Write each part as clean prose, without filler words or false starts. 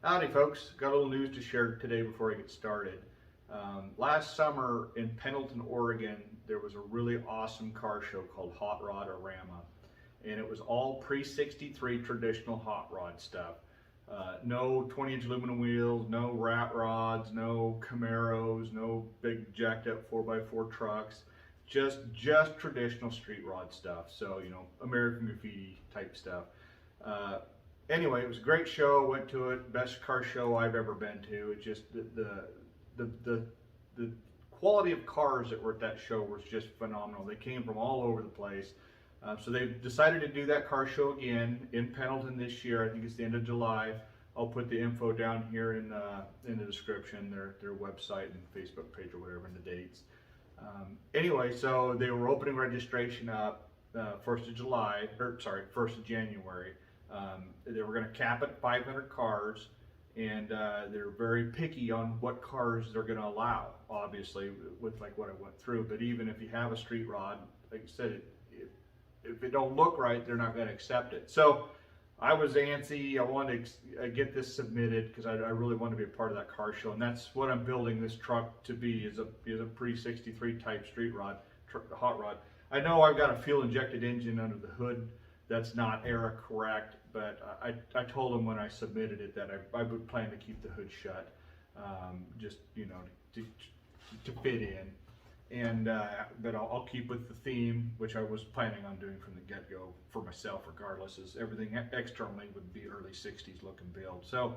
Howdy folks, got a little news to share today before I get started. Last summer in Pendleton, Oregon, there was a really awesome car show called Hot Rod-O-Rama, and it was all pre-63 traditional hot rod stuff. No 20-inch aluminum wheels, no rat rods, no Camaros, no big jacked up 4x4 trucks, just traditional street rod stuff. So, you know, American Graffiti type stuff. Anyway, it was a great show. Went to it. Best car show I've ever been to. It's just the quality of cars that were at that show was just phenomenal. They came from all over the place. So they've decided to do that car show again in Pendleton this year. I think it's the end of July. I'll put the info down here in the description, their website and Facebook page or whatever, and the dates. Anyway, so they were opening registration up 1st of July, or sorry, 1st of January. They were going to cap it at 500 cars, and they're very picky on what cars they're going to allow, obviously, with like what I went through. But even if you have a street rod, like I said, if it don't look right, they're not going to accept it. So I was antsy. I wanted to get this submitted because I really want to be a part of that car show, and that's what I'm building this truck to be, is a pre-63 type street rod, hot rod. I know I've got a fuel-injected engine under the hood. That's not era correct, but I told them when I submitted it that I would plan to keep the hood shut, just, you know, to fit in. And but I'll keep with the theme, which I was planning on doing from the get-go for myself, regardless, as everything externally would be early 60s looking build. So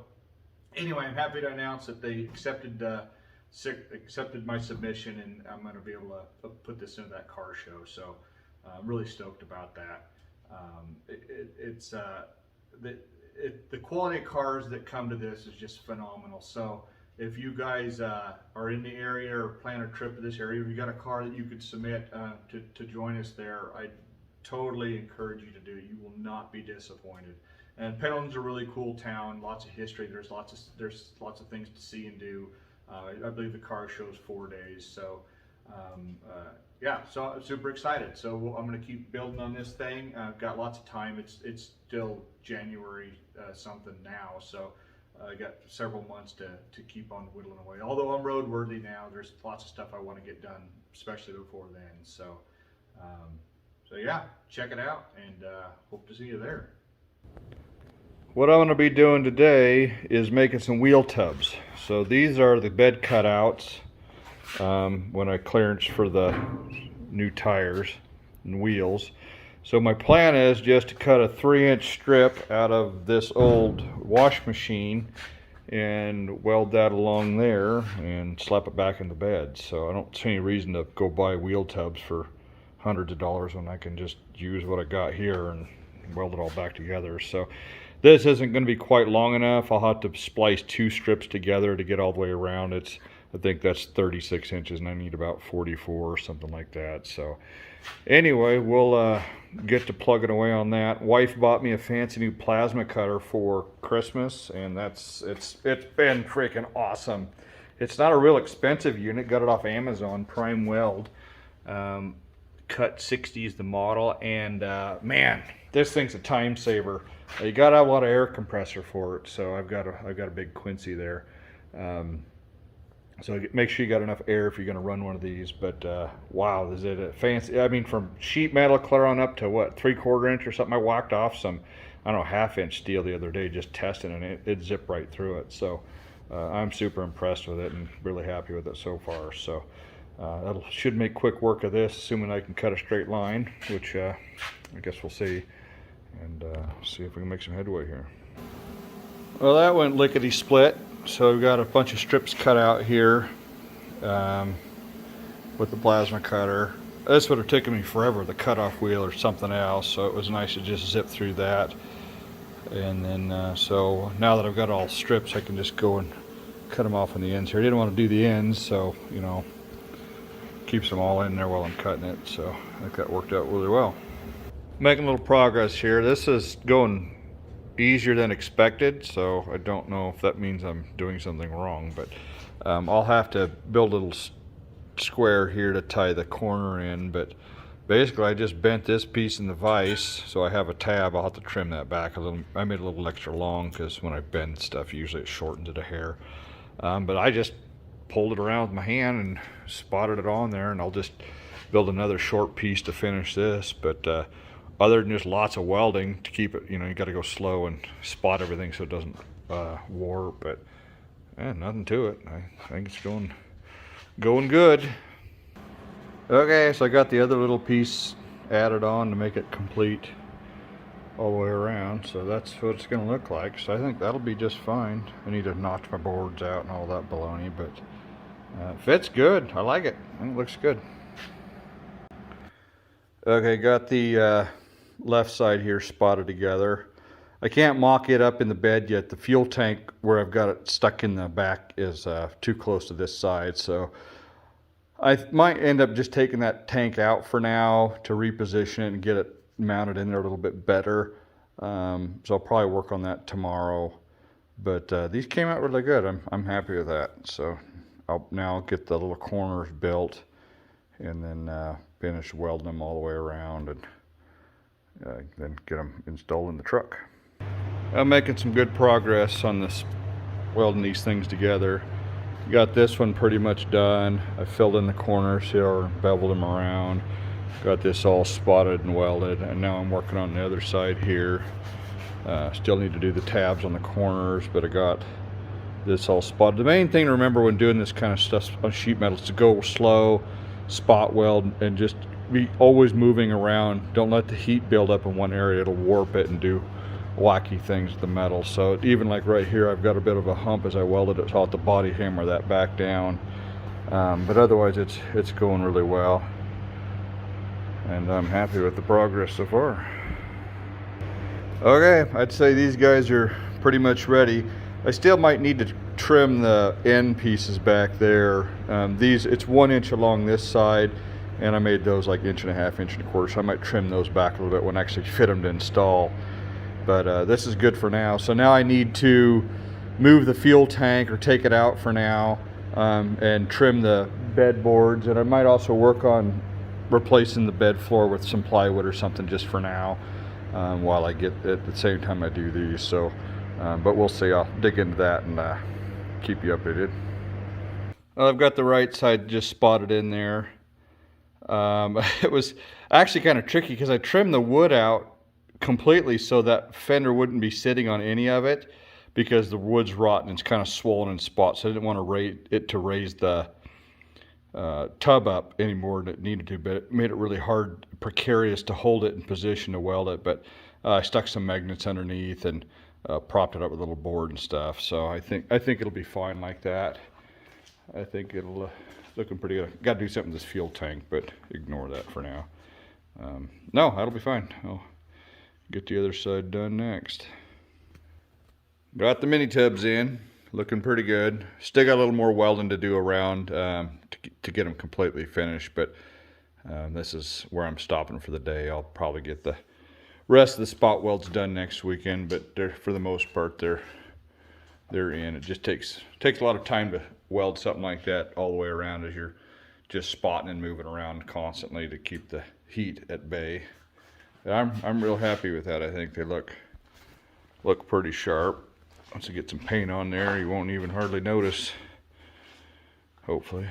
anyway, I'm happy to announce that they accepted my submission, and I'm going to be able to put this into that car show. So I'm really stoked about that. The quality of cars that come to this is just phenomenal. So if you guys are in the area or plan a trip to this area, if you got a car that you could submit to join us there, I totally encourage you to do it. You will not be disappointed. And Pendleton's a really cool town, lots of history. There's lots of things to see and do. I believe the car show is 4 days. So yeah, so I'm super excited. So I'm going to keep building on this thing. I've got lots of time. It's still January something now, so I got several months to keep on whittling away. Although I'm roadworthy now, there's lots of stuff I want to get done, especially before then. So, so yeah, check it out, and hope to see you there. What I'm going to be doing today is making some wheel tubs. So these are the bed cutouts when I clearance for the new tires and wheels. So my plan is just to cut a 3-inch strip out of this old wash machine and weld that along there and slap it back in the bed. So I don't see any reason to go buy wheel tubs for hundreds of dollars when I can just use what I got here and weld it all back together. So this isn't going to be quite long enough. I'll have to splice 2 strips together to get all the way around. I think that's 36 inches and I need about 44 or something like that. So anyway, we'll get to plugging away on that. Wife bought me a fancy new plasma cutter for Christmas, and it's been freaking awesome. It's not a real expensive unit. Got it off Amazon, Prime Weld. Cut 60 is the model, and man, this thing's a time saver. You gotta have a lot of air compressor for it, so I've got a big Quincy there. So make sure you got enough air if you're going to run one of these. But wow, is it a fancy? I mean, from sheet metal clear on up to what, 3/4 inch or something. I whacked off some, I don't know, 1/2 inch steel the other day just testing, and it zipped right through it. So I'm super impressed with it and really happy with it so far. So that should make quick work of this, assuming I can cut a straight line, which I guess we'll see, and see if we can make some headway here. Well, that went lickety split. So we've got a bunch of strips cut out here with the plasma cutter. This would have taken me forever, the cutoff wheel or something else, so it was nice to just zip through that. And then so now that I've got all strips, I can just go and cut them off on the ends here. I didn't want to do the ends, so you know, keeps them all in there while I'm cutting it. So I think that worked out really well. Making a little progress here. This is going easier than expected, so I don't know if that means I'm doing something wrong, but I'll have to build a little square here to tie the corner in, but basically I just bent this piece in the vise, so I have a tab. I'll have to trim that back a little. I made it a little extra long because when I bend stuff, usually it shortens it a hair. But I just pulled it around with my hand and spotted it on there, and I'll just build another short piece to finish this. But other than just lots of welding to keep it, you know, you got to go slow and spot everything so it doesn't warp. But nothing to it. I think it's going good. Okay, so I got the other little piece added on to make it complete all the way around, so that's what it's going to look like. So I think that'll be just fine. I need to notch my boards out and all that baloney, but it fits good. I like it. I think it looks good. Okay, got the left side here spotted together. I can't mock it up in the bed yet. The fuel tank where I've got it stuck in the back is too close to this side, so I might end up just taking that tank out for now to reposition it and get it mounted in there a little bit better. So I'll probably work on that tomorrow. But these came out really good. I'm happy with that. So I'll get the little corners built and then finish welding them all the way around and then get them installed in the truck. I'm making some good progress on this, welding these things together. Got this one pretty much done. I filled in the corners here, beveled them around. Got this all spotted and welded, and now I'm working on the other side here. Still need to do the tabs on the corners, but I got this all spotted. The main thing to remember when doing this kind of stuff on sheet metal is to go slow, spot weld, and just be always moving around. Don't let the heat build up in one area. It'll warp it and do wacky things with the metal. So even like right here, I've got a bit of a hump as I welded it, so I'll have to body hammer that back down. But otherwise it's going really well, and I'm happy with the progress so far. Okay, I'd say these guys are pretty much ready. I still might need to trim the end pieces back there. It's 1 inch along this side, and I made those like 1.5 inches, 1.25 inches, so I might trim those back a little bit when I actually fit them to install. But this is good for now. So now I need to move the fuel tank or take it out for now, and trim the bed boards. And I might also work on replacing the bed floor with some plywood or something just for now, while I get at the same time I do these. So, but we'll see. I'll dig into that and keep you updated. Well, I've got the right side just spotted in there. It was actually kind of tricky because I trimmed the wood out completely so that fender wouldn't be sitting on any of it, because the wood's rotten and it's kind of swollen in spots. So I didn't want to raise the tub up any more than it needed to, but it made it really hard, precarious to hold it in position to weld it. But I stuck some magnets underneath and propped it up with a little board and stuff. So I think it'll be fine like that. I think it'll looking pretty good. Got to do something with this fuel tank, but ignore that for now. No, that'll be fine. I'll get the other side done next. Got the mini tubs in, looking pretty good. Still got a little more welding to do around to get them completely finished, but this is where I'm stopping for the day. I'll probably get the rest of the spot welds done next weekend, but for the most part they're in. It just takes a lot of time to weld something like that all the way around as you're just spotting and moving around constantly to keep the heat at bay. I'm real happy with that. I think they look pretty sharp. Once you get some paint on there, you won't even hardly notice, hopefully.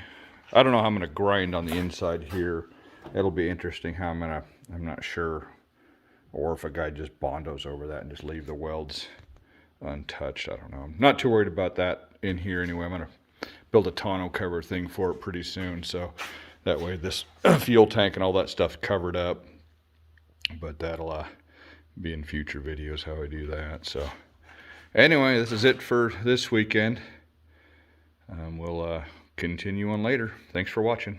I don't know how I'm going to grind on the inside here. It'll be interesting how I'm not sure. Or if a guy just bondos over that and just leave the welds untouched. I don't know. I'm not too worried about that in here anyway. I'm going to build a tonneau cover thing for it pretty soon, so that way this fuel tank and all that stuff covered up. But that'll be in future videos how I do that. So anyway, this is it for this weekend. We'll continue on later. Thanks for watching.